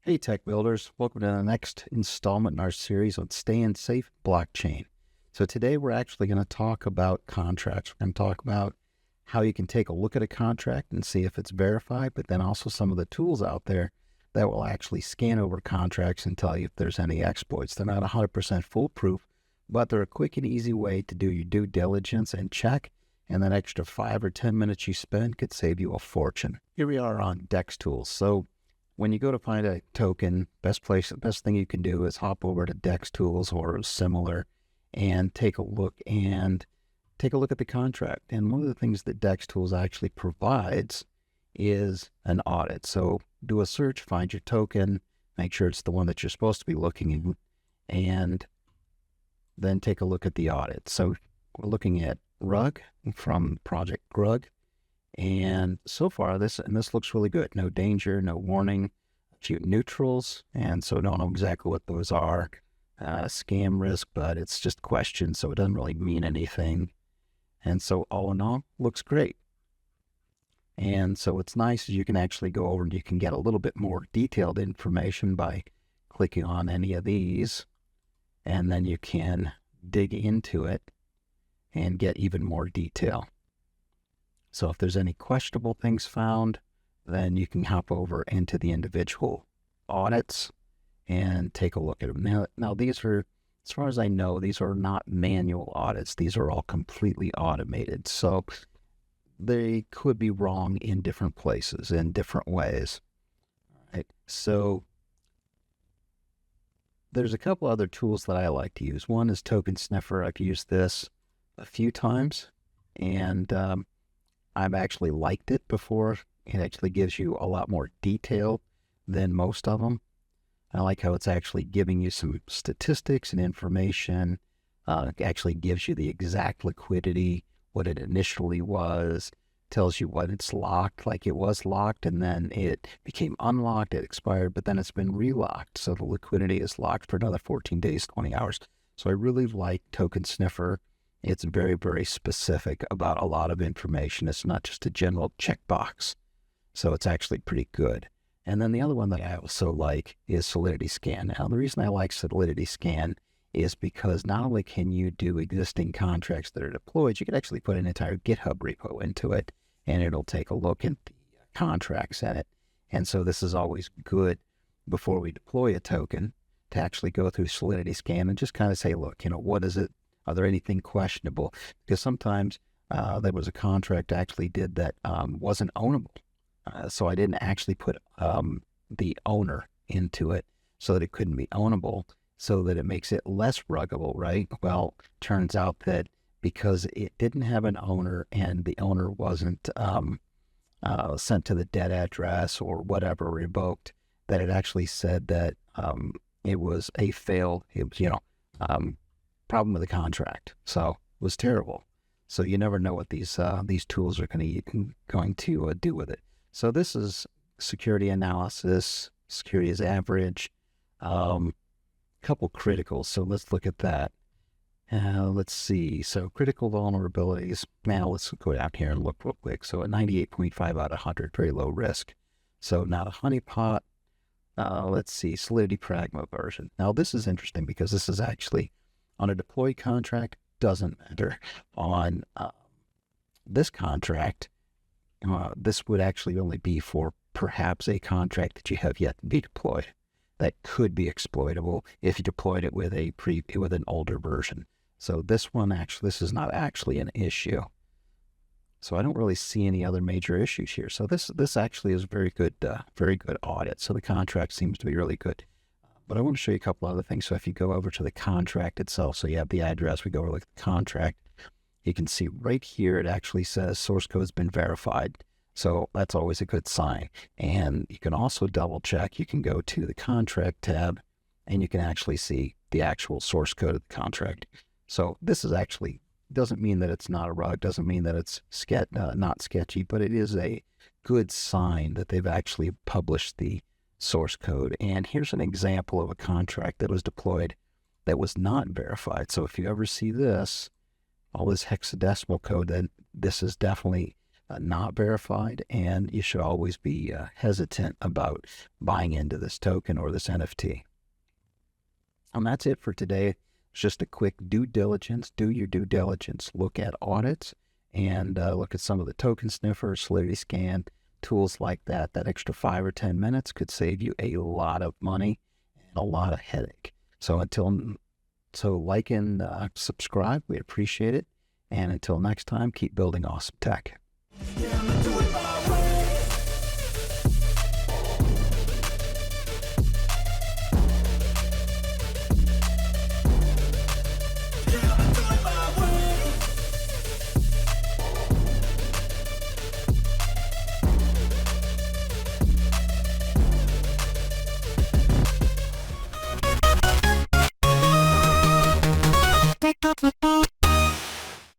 Hey tech builders, welcome to the next installment in our series on staying safe blockchain. So today we're actually going to talk about contracts. We're going to talk about how you can take a look at a contract and see if it's verified, but then also some of the tools out there that will actually scan over contracts and tell you if there's any exploits. They're not 100% foolproof, but they're a quick and easy way to do your due diligence and check, and that extra 5 or 10 minutes you spend could save you a fortune. Here we are on Dextools. So when you go to find a token, the best thing you can do is hop over to Dextools or similar and take a look at the contract. And one of the things that Dextools actually provides is an audit. So do a search, find your token, make sure it's the one that you're supposed to be looking at, and then take a look at the audit. So we're looking at Rug from Project Grug. And so far, this looks really good. No danger, no warning, a few neutrals, and so don't know exactly what those are. Scam risk, but it's just questions, so it doesn't really mean anything. And so all in all, looks great. And so what's nice is you can actually go over and you can get a little bit more detailed information by clicking on any of these, and then you can dig into it and get even more detail. So if there's any questionable things found, then you can hop over into the individual audits and take a look at them. Now these are, as far as I know, these are not manual audits. These are all completely automated. So they could be wrong in different places, in different ways. All right. So there's a couple other tools that I like to use. One is TokenSniffer. I've used this a few times, and I've actually liked it before. It actually gives you a lot more detail than most of them. I like how it's actually giving you some statistics and information. It actually gives you the exact liquidity, what it initially was, tells you what it's locked, like it was locked, and then it became unlocked, it expired, but then it's been relocked. So the liquidity is locked for another 14 days, 20 hours. So I really like TokenSniffer. It's very, very specific about a lot of information. It's not just a general checkbox. So it's actually pretty good. And then the other one that I also like is SolidityScan. Now, the reason I like SolidityScan is because not only can you do existing contracts that are deployed, you can actually put an entire GitHub repo into it, and it'll take a look at the contracts in it. And so this is always good before we deploy a token to actually go through SolidityScan and just kind of say, look, what is it? Are there anything questionable? Because sometimes there was a contract I actually did that wasn't ownable. So I didn't actually put the owner into it so that it couldn't be ownable, so that it makes it less ruggable, right? Well, turns out that because it didn't have an owner and the owner wasn't sent to the dead address or whatever, revoked, that it actually said that it was a failed, problem with the contract. So it was terrible. So you never know what these tools are going to do with it. So this is security analysis, security is average, couple criticals. So let's look at that. Let's see. So critical vulnerabilities. Now let's go down here and look real quick. So a 98.5 out of 100, very low risk. So not a honeypot. Let's see, Solidity Pragma version. Now this is interesting because this is actually on a deployed contract, doesn't matter. On this contract, this would actually only be for perhaps a contract that you have yet to be deployed that could be exploitable if you deployed it with an older version. So this is not actually an issue. So I don't really see any other major issues here. So this actually is very good audit. So the contract seems to be really good. But I want to show you a couple other things. So if you go over to the contract itself, so you have the address, we go over to the contract, you can see right here it actually says source code has been verified. So that's always a good sign. And you can also double check. You can go to the contract tab and you can actually see the actual source code of the contract. So this is actually, doesn't mean that it's not a rug, doesn't mean that it's not sketchy, but it is a good sign that they've actually published the source code. And here's an example of a contract that was deployed that was not verified. So if you ever see this, all this hexadecimal code, then this is definitely not verified, and you should always be hesitant about buying into this token or this NFT. And that's it for today. It's just a quick due diligence. Do your due diligence. Look at audits and look at some of the TokenSniffer, SolidityScan, tools like that. That extra 5 or 10 minutes could save you a lot of money and a lot of headache. So like and subscribe. We appreciate it. And until next time, keep building awesome tech.